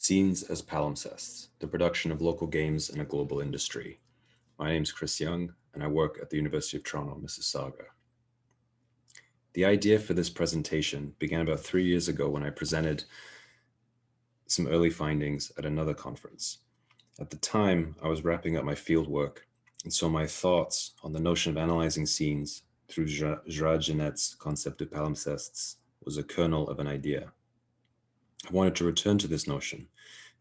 Scenes as Palimpsests, the production of local games in a global industry. My name is Chris Young, and I work at the University of Toronto, Mississauga. The idea for this presentation began about 3 years ago when I presented some early findings at another conference. At the time, I was wrapping up my fieldwork, and so my thoughts on the notion of analyzing scenes through Gerard Genet's concept of palimpsests was a kernel of an idea. I wanted to return to this notion,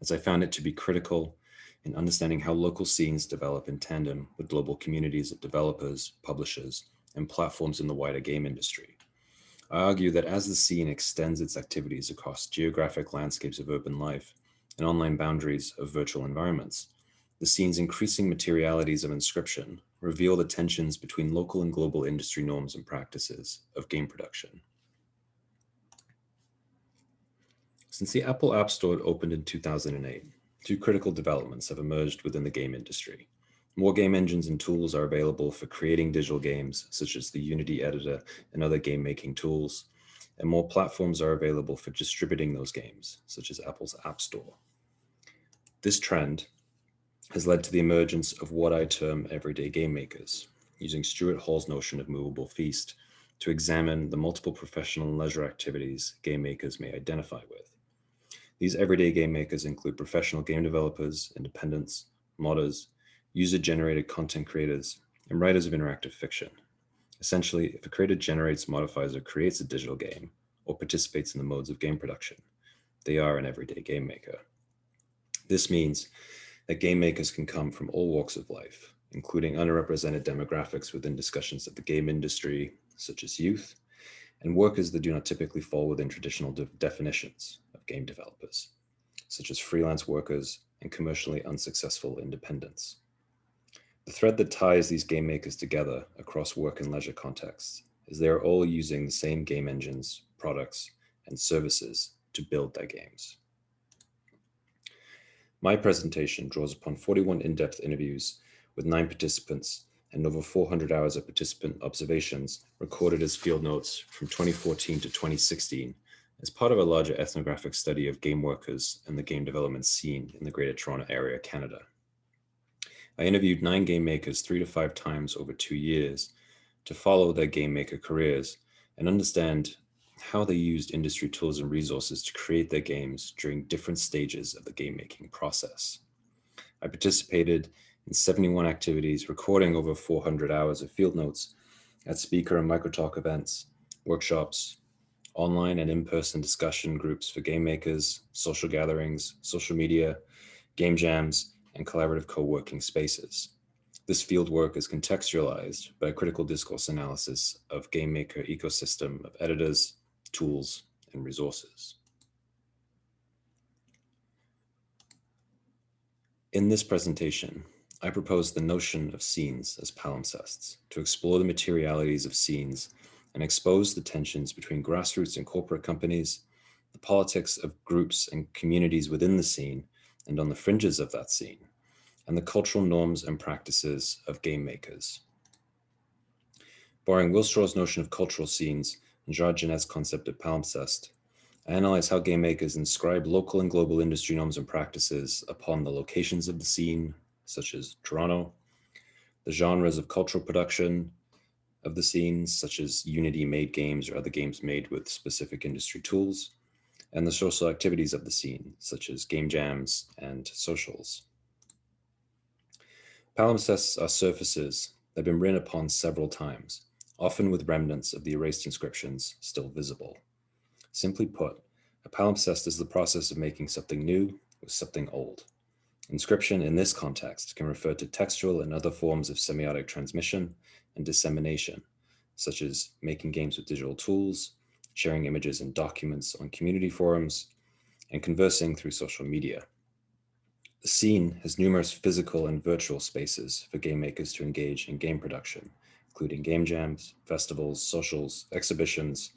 as I found it to be critical in understanding how local scenes develop in tandem with global communities of developers, publishers, and platforms in the wider game industry. I argue that as the scene extends its activities across geographic landscapes of urban life and online boundaries of virtual environments, the scene's increasing materialities of inscription reveal the tensions between local and global industry norms and practices of game production. Since the Apple App Store opened in 2008, two critical developments have emerged within the game industry. More game engines and tools are available for creating digital games, such as the Unity editor and other game-making tools, and more platforms are available for distributing those games, such as Apple's App Store. This trend has led to the emergence of what I term everyday game makers, using Stuart Hall's notion of movable feast to examine the multiple professional and leisure activities game makers may identify with. These everyday game makers include professional game developers, independents, modders, user-generated content creators, and writers of interactive fiction. Essentially, if a creator generates, modifies, or creates a digital game, or participates in the modes of game production, they are an everyday game maker. This means that game makers can come from all walks of life, including underrepresented demographics within discussions of the game industry, such as youth, and workers that do not typically fall within traditional definitions of game developers, such as freelance workers and commercially unsuccessful independents. The thread that ties these game makers together across work and leisure contexts is they are all using the same game engines, products, and services to build their games. My presentation draws upon 41 in-depth interviews with 9 participants and over 400 hours of participant observations recorded as field notes from 2014 to 2016 as part of a larger ethnographic study of game workers and the game development scene in the Greater Toronto Area, Canada. I interviewed 9 game makers 3 to 5 times over 2 years to follow their game maker careers and understand how they used industry tools and resources to create their games during different stages of the game making process. I participated in 71 activities, recording over 400 hours of field notes at speaker and microtalk events, workshops, online and in-person discussion groups for game makers, social gatherings, social media, game jams, and collaborative co-working spaces. This field work is contextualized by a critical discourse analysis of game maker ecosystem of editors, tools, and resources. In this presentation, I propose the notion of scenes as palimpsests to explore the materialities of scenes and expose the tensions between grassroots and corporate companies, the politics of groups and communities within the scene and on the fringes of that scene, and the cultural norms and practices of game makers. Borrowing Will Straw's notion of cultural scenes and Gerard Genet's concept of palimpsest, I analyze how game makers inscribe local and global industry norms and practices upon the locations of the scene, such as Toronto, the genres of cultural production of the scenes, such as Unity-made games or other games made with specific industry tools, and the social activities of the scene, such as game jams and socials. Palimpsests are surfaces that have been written upon several times, often with remnants of the erased inscriptions still visible. Simply put, a palimpsest is the process of making something new with something old. Inscription in this context can refer to textual and other forms of semiotic transmission and dissemination, such as making games with digital tools, sharing images and documents on community forums, and conversing through social media. The scene has numerous physical and virtual spaces for game makers to engage in game production, including game jams, festivals, socials, exhibitions,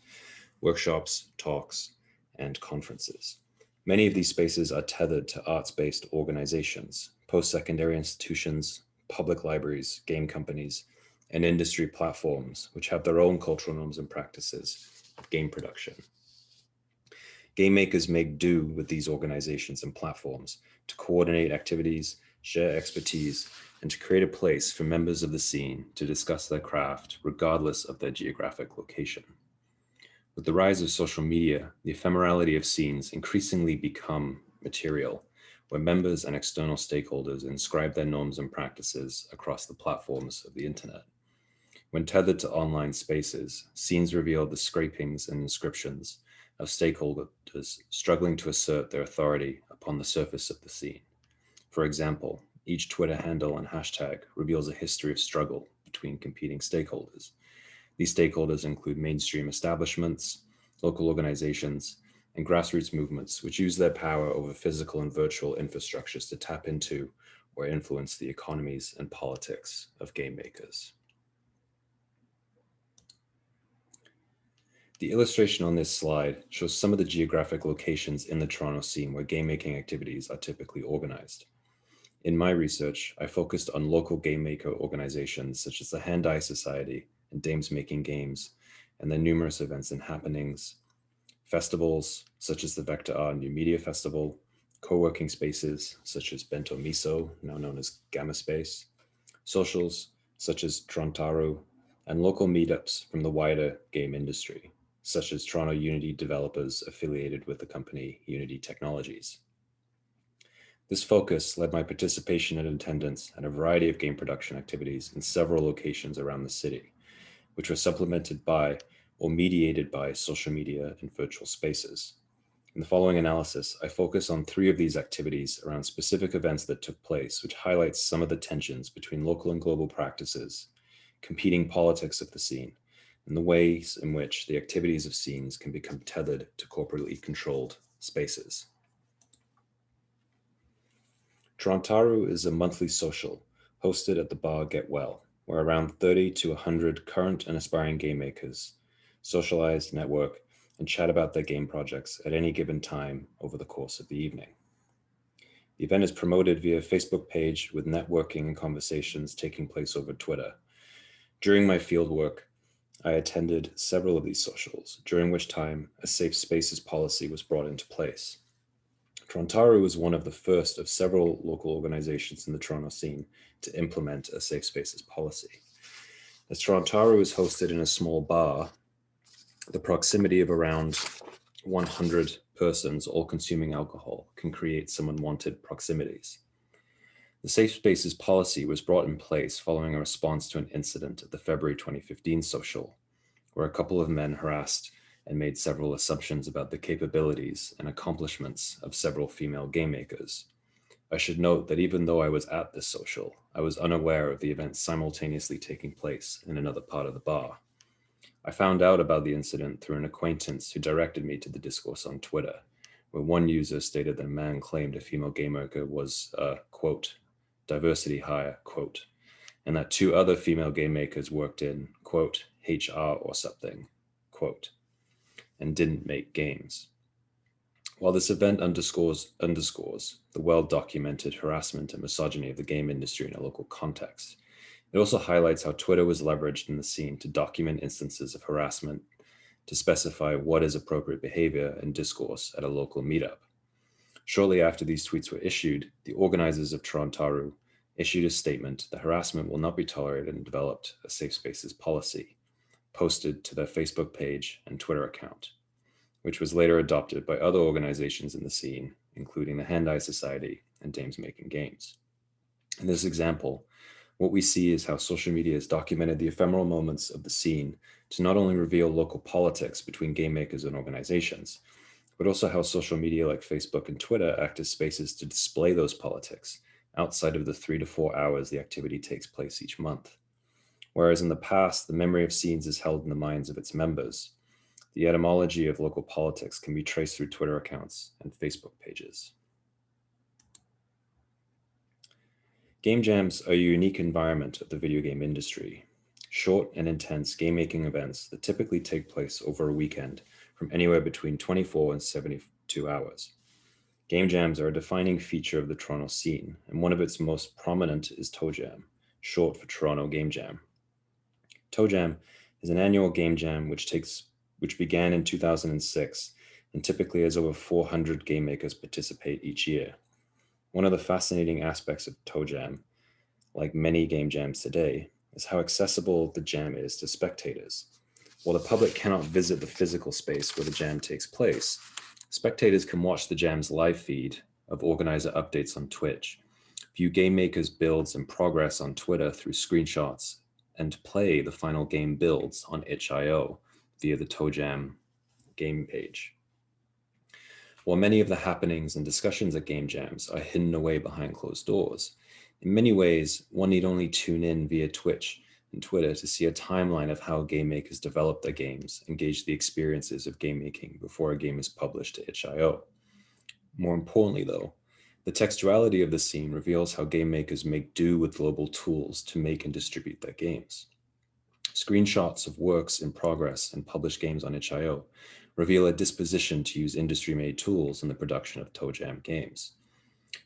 workshops, talks, and conferences. Many of these spaces are tethered to arts-based organizations, post-secondary institutions, public libraries, game companies, and industry platforms, which have their own cultural norms and practices of game production. Game makers make do with these organizations and platforms to coordinate activities, share expertise, and to create a place for members of the scene to discuss their craft regardless of their geographic location. With the rise of social media, the ephemerality of scenes increasingly become material, where members and external stakeholders inscribe their norms and practices across the platforms of the internet. When tethered to online spaces, scenes reveal the scrapings and inscriptions of stakeholders struggling to assert their authority upon the surface of the scene. For example, each Twitter handle and hashtag reveals a history of struggle between competing stakeholders. These stakeholders include mainstream establishments, local organizations, and grassroots movements which use their power over physical and virtual infrastructures to tap into or influence the economies and politics of game makers. The illustration on this slide shows some of the geographic locations in the Toronto scene where game making activities are typically organized. In my research, I focused on local game maker organizations such as the Hand-Eye Society and Dames Making Games, and their numerous events and happenings, festivals such as the Vector Art New Media Festival, co-working spaces such as Bento Miso, now known as Gamma Space, socials such as Trontaru, and local meetups from the wider game industry, such as Toronto Unity developers affiliated with the company Unity Technologies. This focus led my participation and attendance at a variety of game production activities in several locations around the city, which were supplemented by or mediated by social media and virtual spaces. In the following analysis, I focus on 3 of these activities around specific events that took place, which highlights some of the tensions between local and global practices, competing politics of the scene, and the ways in which the activities of scenes can become tethered to corporately controlled spaces. Trontaru is a monthly social hosted at the bar Get Well, where around 30 to 100 current and aspiring game makers socialize, network, and chat about their game projects at any given time over the course of the evening. The event is promoted via a Facebook page with networking and conversations taking place over Twitter. During my fieldwork, I attended several of these socials, during which time a safe spaces policy was brought into place. Trontaru was one of the first of several local organizations in the Toronto scene to implement a safe spaces policy. As Trontaru is hosted in a small bar, the proximity of around 100 persons all consuming alcohol can create some unwanted proximities. The safe spaces policy was brought in place following a response to an incident at the February 2015 social, where a couple of men harassed and made several assumptions about the capabilities and accomplishments of several female game makers. I should note that even though I was at this social, I was unaware of the event simultaneously taking place in another part of the bar. I found out about the incident through an acquaintance who directed me to the discourse on Twitter, where one user stated that a man claimed a female game maker was a, quote, diversity hire, quote, and that 2 other female game makers worked in, quote, HR or something, quote, and didn't make games. While this event underscores the well-documented harassment and misogyny of the game industry in a local context, it also highlights how Twitter was leveraged in the scene to document instances of harassment, to specify what is appropriate behavior and discourse at a local meetup. Shortly after these tweets were issued, the organizers of Trontaru issued a statement that harassment will not be tolerated and developed a safe spaces policy, posted to their Facebook page and Twitter account, which was later adopted by other organizations in the scene, including the Hand-Eye Society and Dames Making Games. In this example, what we see is how social media has documented the ephemeral moments of the scene to not only reveal local politics between game makers and organizations, but also how social media like Facebook and Twitter act as spaces to display those politics outside of the 3 to 4 hours the activity takes place each month. Whereas in the past, the memory of scenes is held in the minds of its members, the etymology of local politics can be traced through Twitter accounts and Facebook pages. Game jams are a unique environment of the video game industry. Short and intense game-making events that typically take place over a weekend from anywhere between 24 and 72 hours. Game jams are a defining feature of the Toronto scene, and one of its most prominent is Toe Jam, short for Toronto Game Jam. Toe Jam is an annual game jam which began in 2006 and typically has over 400 game makers participate each year. One of the fascinating aspects of Toe Jam, like many game jams today, is how accessible the jam is to spectators. While the public cannot visit the physical space where the jam takes place, spectators can watch the jam's live feed of organizer updates on Twitch, view game makers' builds and progress on Twitter through screenshots, and play the final game builds on itch.io via the Toe Jam game page. While many of the happenings and discussions at game jams are hidden away behind closed doors, in many ways, one need only tune in via Twitch and Twitter to see a timeline of how game makers develop their games and gauge the experiences of game making before a game is published to itch.io. More importantly, though, the textuality of the scene reveals how game makers make do with global tools to make and distribute their games. Screenshots of works in progress and published games on itch.io reveal a disposition to use industry-made tools in the production of Toe Jam games.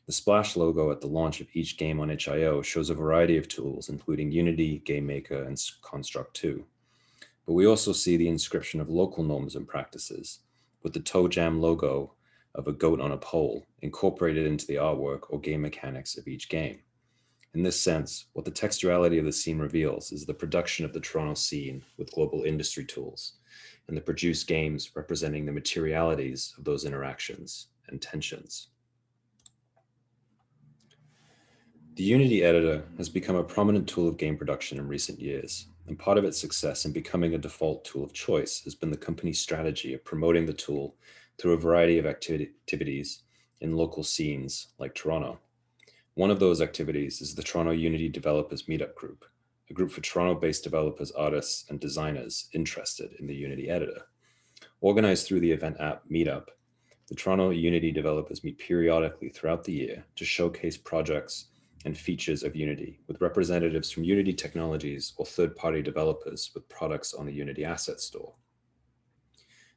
The splash logo at the launch of each game on itch.io shows a variety of tools, including Unity, GameMaker, and Construct 2. But we also see the inscription of local norms and practices, with the Toe Jam logo of a goat on a pole incorporated into the artwork or game mechanics of each game. In this sense, what the textuality of the scene reveals is the production of the Toronto scene with global industry tools, and the produced games representing the materialities of those interactions and tensions. The Unity editor has become a prominent tool of game production in recent years, and part of its success in becoming a default tool of choice has been the company's strategy of promoting the tool through a variety of activities in local scenes like Toronto. One of those activities is the Toronto Unity Developers Meetup Group, a group for Toronto-based developers, artists, and designers interested in the Unity editor. Organized through the event app Meetup, the Toronto Unity developers meet periodically throughout the year to showcase projects and features of Unity with representatives from Unity Technologies or third-party developers with products on the Unity Asset Store.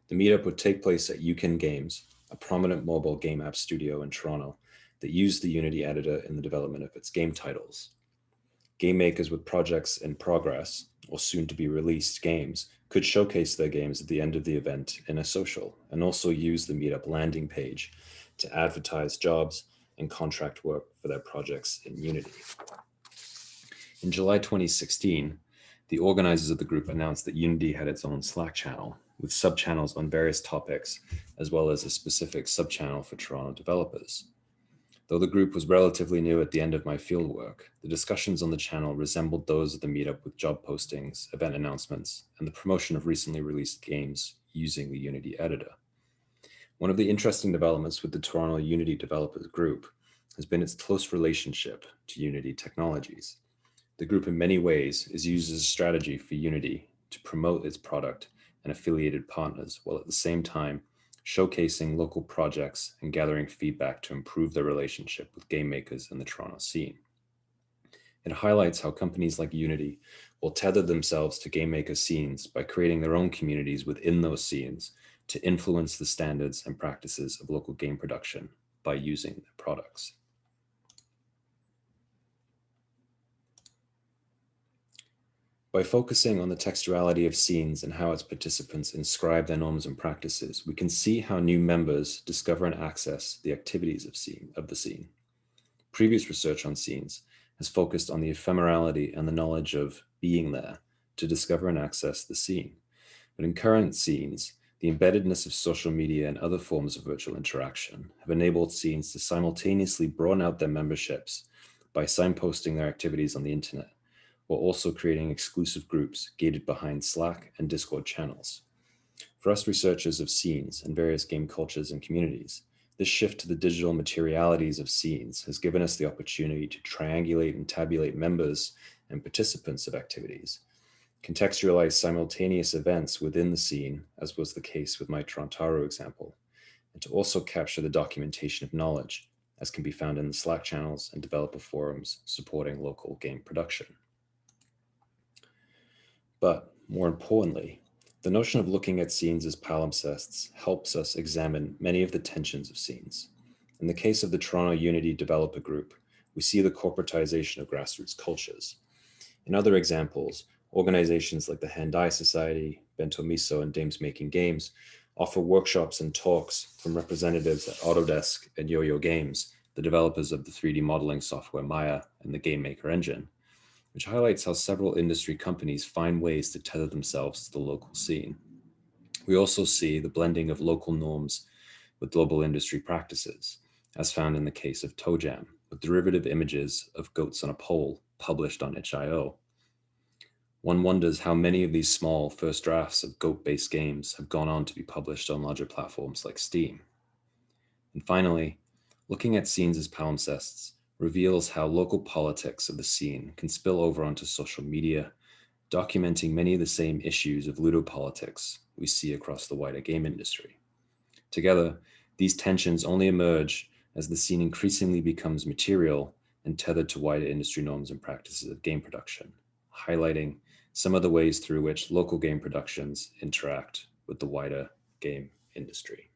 The meetup would take place at Yukon Games, a prominent mobile game app studio in Toronto that used the Unity editor in the development of its game titles. Game makers with projects in progress or soon to be released games could showcase their games at the end of the event in a social and also use the meetup landing page to advertise jobs and contract work for their projects in Unity. In July 2016, the organizers of the group announced that Unity had its own Slack channel with sub-channels on various topics, as well as a specific sub-channel for Toronto developers. Though the group was relatively new at the end of my fieldwork, the discussions on the channel resembled those of the meetup with job postings, event announcements, and the promotion of recently released games using the Unity editor. One of the interesting developments with the Toronto Unity Developers Group has been its close relationship to Unity Technologies. The group in many ways is used as a strategy for Unity to promote its product and affiliated partners, while at the same time showcasing local projects and gathering feedback to improve their relationship with game makers in the Toronto scene. It highlights how companies like Unity will tether themselves to game maker scenes by creating their own communities within those scenes to influence the standards and practices of local game production by using their products. By focusing on the textuality of scenes and how its participants inscribe their norms and practices, we can see how new members discover and access the activities of the scene. Previous research on scenes has focused on the ephemerality and the knowledge of being there to discover and access the scene. But in current scenes, the embeddedness of social media and other forms of virtual interaction have enabled scenes to simultaneously broaden out their memberships by signposting their activities on the internet, while also creating exclusive groups gated behind Slack and Discord channels. For us researchers of scenes and various game cultures and communities, this shift to the digital materialities of scenes has given us the opportunity to triangulate and tabulate members and participants of activities, contextualize simultaneous events within the scene, as was the case with my Torontaro example, and to also capture the documentation of knowledge, as can be found in the Slack channels and developer forums supporting local game production. But more importantly, the notion of looking at scenes as palimpsests helps us examine many of the tensions of scenes. In the case of the Toronto Unity Developer Group, we see the corporatization of grassroots cultures. In other examples, organizations like the Handai Society, Bento Miso, and Dames Making Games offer workshops and talks from representatives at Autodesk and Yo-Yo Games, the developers of the 3D modeling software Maya and the Game Maker engine, which highlights how several industry companies find ways to tether themselves to the local scene. We also see the blending of local norms with global industry practices, as found in the case of ToeJam, with derivative images of goats on a pole published on itch.io. One wonders how many of these small first drafts of goat-based games have gone on to be published on larger platforms like Steam. And finally, looking at scenes as palimpsests reveals how local politics of the scene can spill over onto social media, documenting many of the same issues of ludopolitics we see across the wider game industry. Together, these tensions only emerge as the scene increasingly becomes material and tethered to wider industry norms and practices of game production, highlighting some of the ways through which local game productions interact with the wider game industry.